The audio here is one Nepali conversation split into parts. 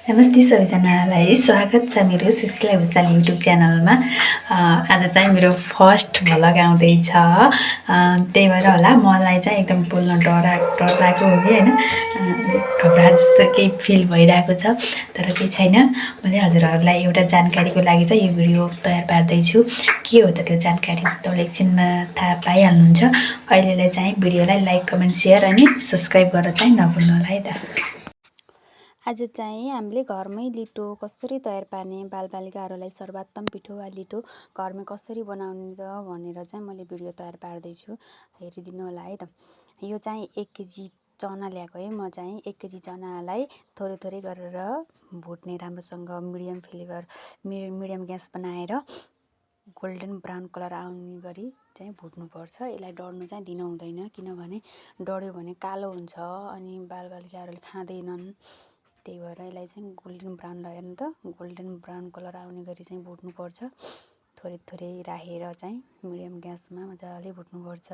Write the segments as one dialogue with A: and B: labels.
A: नमस्ते सबैजनालाई स्वागत छ मेरो सुशीला भुसाल युट्युब च्यानलमा। आज चाहिँ मेरो फर्स्ट भ्लग आउँदैछ। त्यही भएर होला मलाई चाहिँ एकदम बोल्न डर लागेको हो कि होइन, घबराहट जस्तो केही फिल भइरहेको छ। तर केही छैन, मैले हजुरहरूलाई एउटा जानकारीको लागि चाहिँ यो भिडियो तयार पार्दैछु। के हो त त्यो जानकारी, तपाईँले एकछिनमा थाहा पाइहाल्नुहुन्छ। अहिलेलाई चाहिँ भिडियोलाई लाइक, कमेन्ट, सेयर अनि सब्सक्राइब गरेर चाहिँ नभुल्नु होला है त। आज चाहिँ हामीले घरमै लिटो कसरी तयार पार्ने, बालबालिकाहरूलाई सर्वोत्तम पिठो वा लिटो घरमै कसरी बनाउने त भनेर चाहिँ मैले भिडियो तयार पार्दैछु, हेरिदिनु होला है त। यो चाहिँ 1 केजी चना ल्याएको है। म चाहिँ 1 केजी चनालाई थोरै थोरै गरेर भुट्ने, राम्रोसँग मिडियम ग्यास बनाएर गोल्डन ब्राउन कलर आउने गरी चाहिँ भुट्नुपर्छ। यसलाई डढ्नु चाहिँ दिनु हुँदैन, किनभने डढ्यो भने कालो हुन्छ अनि बालबालिकाहरूले खाँदैनन्। त्यही भएर यसलाई चाहिँ गोल्डन ब्राउन लगाएर त गोल्डन ब्राउन कलर आउने गरी चाहिँ भुट्नुपर्छ। थोरै थोरै राखेर चाहिँ मिडियम ग्यासमा मजाले भुट्नुपर्छ।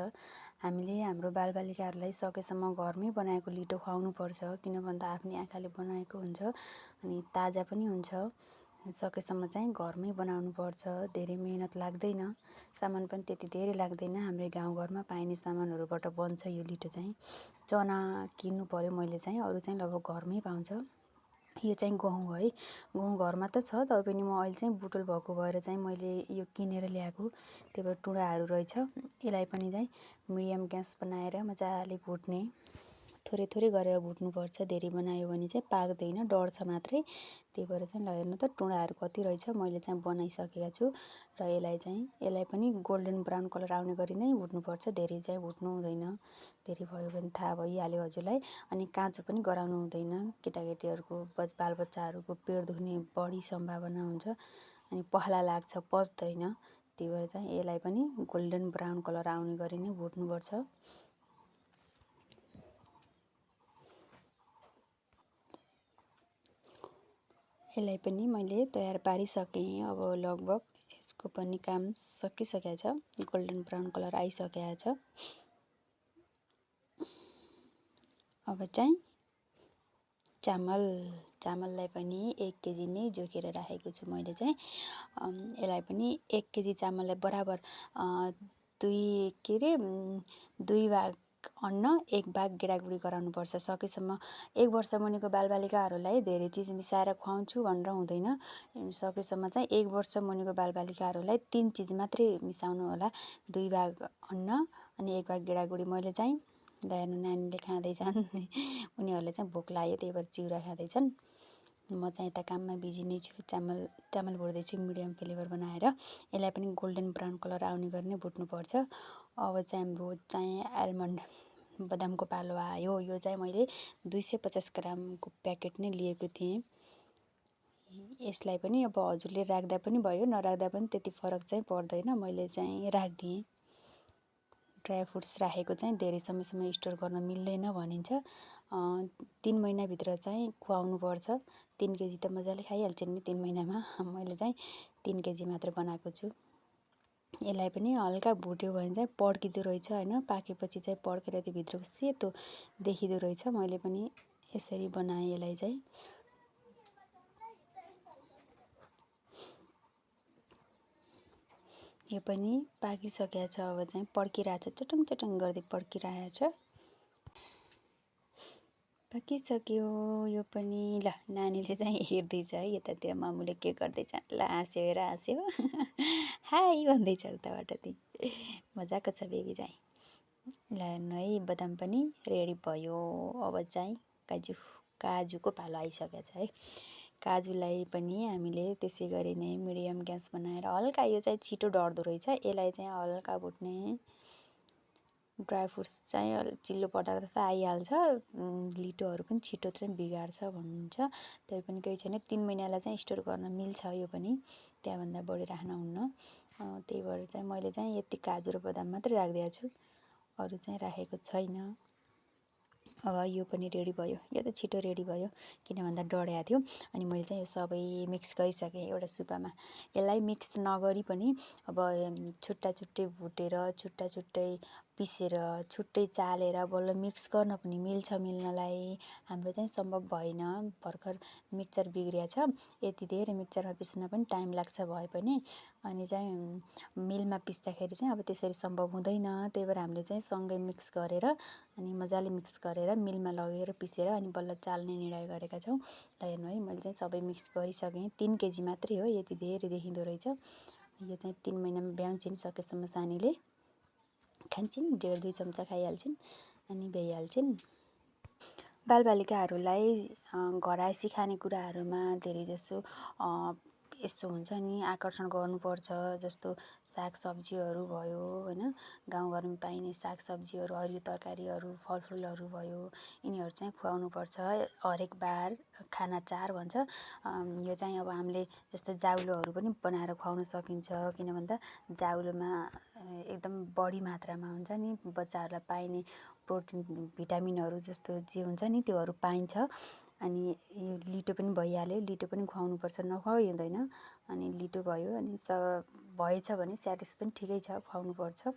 A: हामीले हाम्रो बालबालिकाहरूलाई सकेसम्म घरमै बनाएको लिटो खुवाउनुपर्छ, किन भन्दा आफ्नै आँखाले बनाएको हुन्छ अनि ताजा पनि हुन्छ। सकेसम्म चाहिँ घरमै बनाउनुपर्छ। धेरै मेहनत लाग्दैन, सामान पनि त्यति धेरै लाग्दैन। हाम्रो गाउँघरमा पाइने सामानहरूबाट बन्छ यो लिटो चाहिँ। चना किन्नु पर्यो मैले चाहिँ, अरू चाहिँ लगभग घरमै पाउँछ। यो चाहिँ गहुँ है, गहुँ घरमा त छ, तर पनि म अहिले चाहिँ बुटुल भएको भएर चाहिँ मैले यो किनेर ल्याएको। त्यही भएर टुँडाहरू रहेछ। यसलाई पनि चाहिँ मिडियम ग्यास बनाएर मजाले भुट्ने, थोरै थोरै गरेर भुट्नुपर्छ। धेरै बनायो भने चाहिँ पाक्दैन, डढ्छ मात्रै। त्यही भएर चाहिँ ल हेर्नु त टुँडाहरू कति रहेछ, मैले चाहिँ बनाइसकेको छु। र यसलाई पनि गोल्डन ब्राउन कलर आउने गरी नै भुट्नुपर्छ, धेरै चाहिँ भुट्नु हुँदैन। धेरै भयो भने थाहा भइहाल्यो हजुरलाई। अनि काँचो पनि गराउनु हुँदैन, केटाकेटीहरूको बालबच्चाहरूको पेट दुख्ने बढी सम्भावना हुन्छ अनि पहला लाग्छ, पच्दैन। त्यही भएर चाहिँ यसलाई पनि गोल्डन ब्राउन कलर आउने गरी नै भुट्नुपर्छ। यसलाई पनि मैले तयार पारिसकेँ। अब लगभग यसको पनि काम सकिसकेको छ, गोल्डन ब्राउन कलर आइसकेको छ। अब चाहिँ चामललाई पनि 1 केजी नै जोखेर राखेको छु मैले चाहिँ। यसलाई पनि 1 केजी चामललाई बराबर 2 भाग अन्न 1 भाग गेडागुडी गराउनुपर्छ। सकेसम्म 1 वर्ष मुनिको बालबालिकाहरूलाई धेरै चिज मिसाएर खुवाउँछु भनेर हुँदैन। सकेसम्म चाहिँ 1 वर्ष मुनिको बालबालिकाहरूलाई 3 चिज मात्रै मिसाउनु होला। 2 भाग अन्न अनि 1 भाग गेडागुडी। मैले चाहिँ हेर्नु नानीले खाँदैछन्, उनीहरूले चाहिँ भोक लाग्यो, त्यही भएर चिउरा खाँदैछन्। म चाहिँ यता काममा बिजी नै छु। चामल भुट्दैछु मिडियम फ्लेभर बनाएर। यसलाई पनि गोल्डन ब्राउन कलर आउने गरी नै भुट्नुपर्छ। अब चाहिँ हाम्रो चाहिँ आलमन्ड बदामको पालो आयो। यो चाहिँ मैले 250 ग्रामको प्याकेट नै लिएको थिएँ। यसलाई पनि अब हजुरले राख्दा पनि भयो, नराख्दा पनि त्यति फरक चाहिँ पर्दैन, मैले चाहिँ राखिदिएँ। ड्राई फ्रुट्स राखेको चाहिँ धेरै समयसम्म स्टोर गर्न मिल्दैन भनिन्छ। 3 महिनाभित्र चाहिँ खुवाउनुपर्छ। 3 केजी त मजाले खाइहाल्छ नि 3 महिनामा। मैले चाहिँ 3 केजी मात्र बनाएको छु। यसलाई पनि हल्का भुट्यो भने चाहिँ पड्किँदो रहेछ होइन, पाकेपछि चाहिँ पड्केर त्यो भित्रको सेतो देखिँदो रहेछ। मैले पनि यसरी बनाएँ यसलाई चाहिँ। यो पनि पाकिसकेको छ, अब चाहिँ पड्किरहेछ, चटङ चटङ गर्दै पड्किरहेछ। पाकिसक्यो यो पनि। ल नानीले चाहिँ हेर्दैछ है यतातिर, मामुले के गर्दैछ, ल हाँस्यो हेर हाँस्यो हाई भन्दैछ उताबाट। त्यही मजाको छ बेबी चाहिँ। ल हेर्नु है, बदाम पनि रेडी भयो। अब चाहिँ काजुको पालो आइसकेको छ है। काजुलाई पनि हामीले त्यसै गरी नै मिडियम ग्यास बनाएर हल्का, यो चाहिँ छिटो डढ्दो रहेछ, यसलाई चाहिँ हल्का भुट्ने। ड्राई फ्रुट्स चाहिँ चिल्लो पटाएर त आइहाल्छ, लिटोहरू पनि छिटो चाहिँ बिगार्छ भन्नुहुन्छ। त्यही पनि केही छैन, 3 महिनालाई चाहिँ स्टोर गर्न मिल्छ यो पनि, त्यहाँभन्दा बढी राख्नुहुन्न। त्यही भएर चाहिँ मैले चाहिँ यति काजु र बदाम मात्रै राखिदिएको छु, अरू चाहिँ राखेको छैन। अब यो पनि रेडी भयो। यो त छिटो रेडी भयो, किन भन्दा डढेको थियो। अनि मैले चाहिँ यो सबै मिक्स गरिसकेँ एउटा सुपामा। यसलाई मिक्स नगरी पनि अब छुट्टा छुट्टै भुटेर छुट्टा छुट्टै पिसेर छुट्टै चालेर बल्ल मिक्स गर्न पनि मिल्नलाई हाम्रो चाहिँ सम्भव भएन। भर्खर मिक्सचर बिग्रिएछ, यति धेरै मिक्सचरमा पिस्न पनि टाइम लाग्छ भए पनि। अनि चाहिँ मिलमा पिस्दाखेरि चाहिँ अब त्यसरी सम्भव हुँदैन। त्यही भएर हामीले चाहिँ सँगै मिक्स गरेर अनि मजाले मिक्स गरेर मिलमा लगेर पिसेर अनि बल्ल चाल्ने निर्णय गरेका छौँ। ल हेर्नु है, मैले चाहिँ सबै मिक्स गरिसकेँ। 3 केजी मात्रै हो, यति धेरै देखिँदो रहेछ। यो चाहिँ 3 महिनामा भ्याउँछिन्, सकेसम्म सानीले खान्छन्, 1.5-2 चम्चा खाइहाल्छन् अनि भइहाल्छन्। बालबालिकाहरूलाई घरायसी खानेकुराहरूमा धेरैजसो यस्तो हुन्छ नि, आकर्षण गर्नुपर्छ। जस्तो सागसब्जीहरू भयो होइन, गाउँघरमा पाइने सागसब्जीहरू, हरियो तरकारीहरू, फलफुलहरू भयो, यिनीहरू चाहिँ खुवाउनुपर्छ। हरेक बार खाना 4 भन्छ। यो चाहिँ अब हामीले जस्तो जाउलोहरू पनि बनाएर खुवाउन सकिन्छ। किन भन्दा जाउलोमा एकदम बढी मात्रामा हुन्छ नि बच्चाहरूलाई पाइने प्रोटिन, भिटामिनहरू जस्तो जे हुन्छ नि त्योहरू पाइन्छ। अनि यो लिटो पनि भइहाल्यो, लिटो पनि खुवाउनुपर्छ, नखुवाइ हुँदैन। अनि लिटो भयो अनि भएछ भने स्याटिस पनि ठिकै छ, खुवाउनुपर्छ।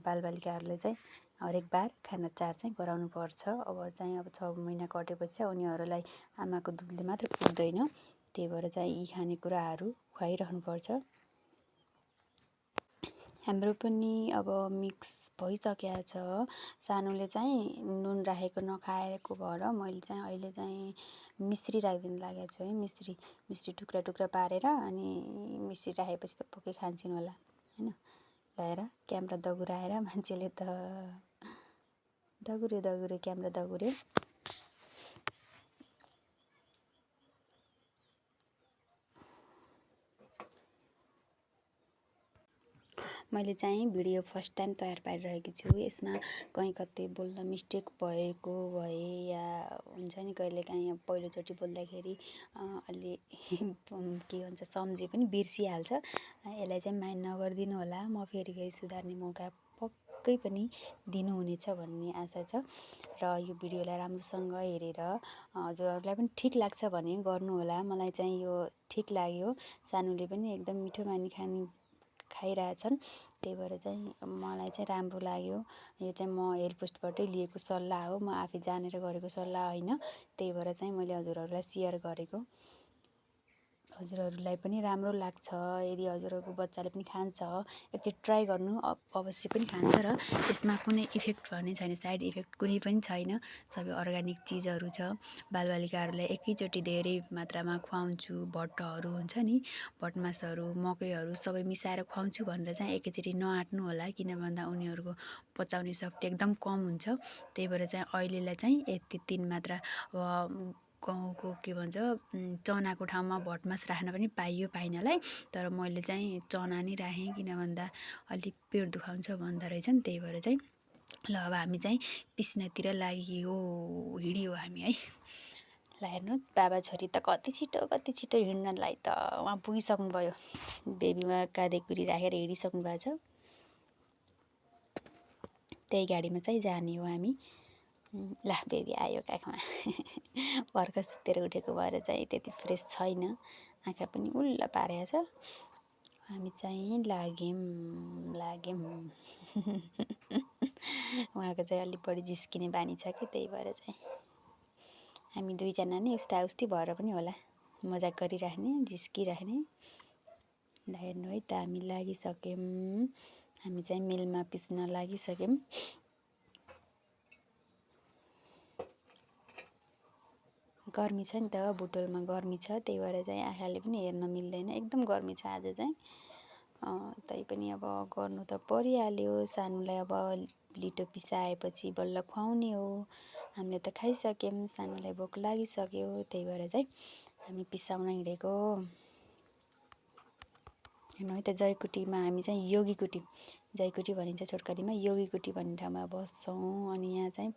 A: बालबालिकाहरूलाई चाहिँ हरेक बार खाना 4 चाहिँ गराउनुपर्छ। अब 6 महिना कटेपछि चाहिँ उनीहरूलाई आमाको दुधले मात्र पुग्दैन। त्यही भएर चाहिँ यी खानेकुराहरू खुवाइरहनुपर्छ। हाम्रो पनि अब मिक्स भइसकेको छ। सानोले चाहिँ नुन राखेको नखाएको भएर मैले चाहिँ अहिले चाहिँ मिश्री राखिदिनु लागेको छु है। मिश्री टुक्रा टुक्रा पारेर अनि मिश्री राखेपछि त पक्कै खान्छन् होला होइन। लगाएर क्यामेरा दगुराएर मान्छेले त दगुरे क्यामेरा दगुर्यो। मैले चाहिँ भिडियो फर्स्ट टाइम तयार पारिरहेको छु। यसमा कहीँ कतै बोल्न मिस्टेक भएको भए या हुन्छ नि कहिलेकाहीँ अब पहिलोचोटि बोल्दाखेरि अलि के भन्छ सम्झे पनि बिर्सिहाल्छ। यसलाई चाहिँ माइन्ड नगरिदिनु होला। म फेरि सुधार्ने मौका पक्कै पनि दिनुहुनेछ भन्ने आशा छ। र यो भिडियोलाई राम्रोसँग हेरेर हजुरहरूलाई पनि ठिक लाग्छ भने गर्नुहोला। मलाई चाहिँ यो ठिक लाग्यो। सानोले पनि एकदम मिठो मानी खाइरहेछन्। त्यही भएर चाहिँ मलाई चाहिँ राम्रो लाग्यो। यो चाहिँ म हेल्पपोस्टबाटै लिएको सल्लाह हो, म आफै जानेर गरेको सल्लाह होइन। त्यही भएर चाहिँ मैले हजुरहरूलाई सेयर गरेको। हजुरहरूलाई पनि राम्रो लाग्छ। यदि हजुरहरूको बच्चाले पनि खान्छ, एकचोटि ट्राई गर्नु, अवश्य पनि खान्छ। र यसमा कुनै इफेक्ट भन्ने छैन, साइड इफेक्ट कुनै पनि छैन। सबै अर्ग्यानिक चिजहरू छ। बालबालिकाहरूलाई एकैचोटि धेरै मात्रामा खुवाउँछु। भट्टहरू हुन्छ नि, भटमासहरू, मकैहरू सबै मिसाएर खुवाउँछु भनेर चाहिँ एकैचोटि नआँट्नु होला। किन भन्दा उनीहरूको पचाउने शक्ति एकदम कम हुन्छ। त्यही भएर चाहिँ अहिलेलाई चाहिँ यति 3 मात्रा गहुँको के भन्छ चनाको ठाउँमा भटमास राख्न पनि पाइयो पाइनलाई। तर मैले चाहिँ चना नै राखेँ, किन भन्दा अलिक पेट दुखाउँछ भन्दा रहेछन्। त्यही भएर चाहिँ ल अब हामी चाहिँ पिस्नतिर हिँड्यो हामी है। ल हेर्नु, बाबा छोरी त कति छिटो हिँड्नलाई त उहाँ पुगिसक्नुभयो। बेबीमा काँधेकुरी राखेर हिँडिसक्नु भएको छ। त्यही गाडीमा चाहिँ जाने हो हामी। ल बेबी आयो काखमा। भर्खर सुतेर उठेको भएर चाहिँ त्यति फ्रेस छैन, आँखा पनि उल्ल पारेको छ। हामी चाहिँ लाग्यौँ। उहाँको चाहिँ अलिक बढी जिस्किने बानी छ कि, त्यही भएर चाहिँ हामी दुईजना नै उस्ती भएर पनि होला मजाक गरिराख्ने, जिस्किराख्ने। ल हेर्नु है त, हामी लागिसक्यौँ। हामी चाहिँ मिलमा पिस्न लागिसक्यौँ। गर्मी छ नि त, बुटोलमा गर्मी छ। त्यही भएर चाहिँ आँखाले पनि हेर्न मिल्दैन, एकदम गर्मी छ आज चाहिँ। तैपनि अब गर्नु त परिहाल्यो। सानोलाई अब लिटो पिसाएपछि बल्ल खुवाउने हो। हामीले त खाइसक्यौँ, सानोलाई भोक लागिसक्यो। त्यही भएर चाहिँ हामी पिसाउन हिँडेको। हेर्नु है त, जयकुटीमा हामी चाहिँ जयकुटी भनिन्छ छोटकरीमा, योगीकुटी भन्ने ठाउँमा बस्छौँ। अनि यहाँ चाहिँ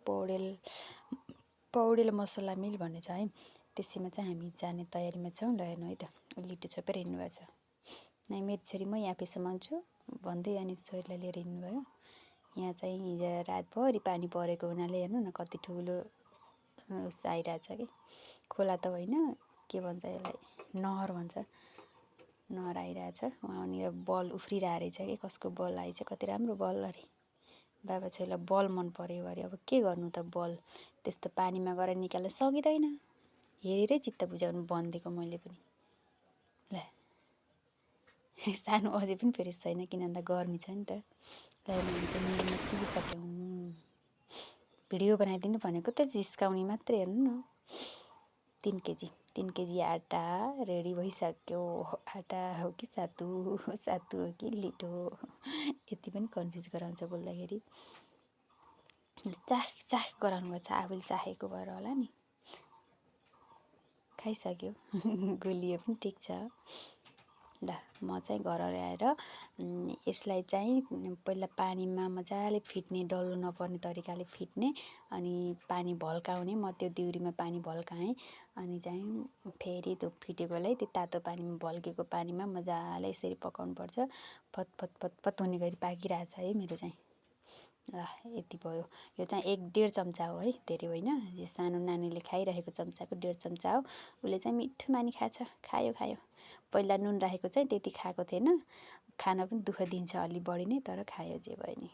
A: पौडेल मसला मिल भन्ने छ है, त्यसैमा चाहिँ हामी जाने तयारीमा छौँ। ल हेर्नु है त, लिटो छोपेर हिँड्नुभएको छ। नै मेरो छोरी म यहाँ पिसाउँछु भन्दै अनि छोरीलाई लिएर हिँड्नुभयो। यहाँ चाहिँ हिजो रातभरि पानी परेको हुनाले हेर्नु न कति ठुलो आइरहेछ कि। खोला त होइन, के भन्छ यसलाई, नहर भन्छ, नहर आइरहेछ। वहाँनिर बल उफ्रिरहेको रहेछ कि, कसको बल आएछ, कति राम्रो बल अरे। बाबा छोरीलाई बल मन पऱ्यो अरे अब के गर्नु त बल त्यस्तो पानीमा गएर निकाल्न सकिँदैन। हेरेरै चित्त बुझाउनु भनिदिएको मैले पनि। ल सानो अझै पनि फ्रेस छैन किन भन्दा गर्मी छ नि त। ल हामी चाहिँ मिल्नु पुगिसक्यौँ। भिडियो बनाइदिनु भनेको त जिस्काउने मात्रै हेर्नु न। 3 केजी आटा रेडी भइसक्यो। आटा हो कि सातु हो कि लिटो यति पनि कन्फ्युज गराउँछ बोल्दाखेरि। चाख गराउनु भएको छ आफूले चाखेको भएर होला नि। खाइसक्यो गुलियो पनि ठिक छ। ल म चाहिँ घर आएर यसलाई चाहिँ पहिला पानीमा मजाले फिट्ने डल्लो नपर्ने तरिकाले फिट्ने अनि पानी भल्काउने। म त्यो दिउरीमा पानी भल्काएँ अनि चाहिँ फेरि त्यो फिटेकोलाई त्यो तातो पानीमा भल्केको पानीमा मजाले यसरी पकाउनुपर्छ। फत हुने गरी पाकिरहेछ है मेरो चाहिँ। ल यति भयो। यो चाहिँ 1-1.5 चम्चा हो है, धेरै होइन। यो सानो नानीले खाइरहेको चम्चाको 1.5 चम्चा हो। उसले चाहिँ मिठो मानी खायो। पहिला नुन राखेको चाहिँ त्यति खाएको थिएन। खान पनि दुःख दिन्छ अलि बढी नै, तर खायो जे भयो नि।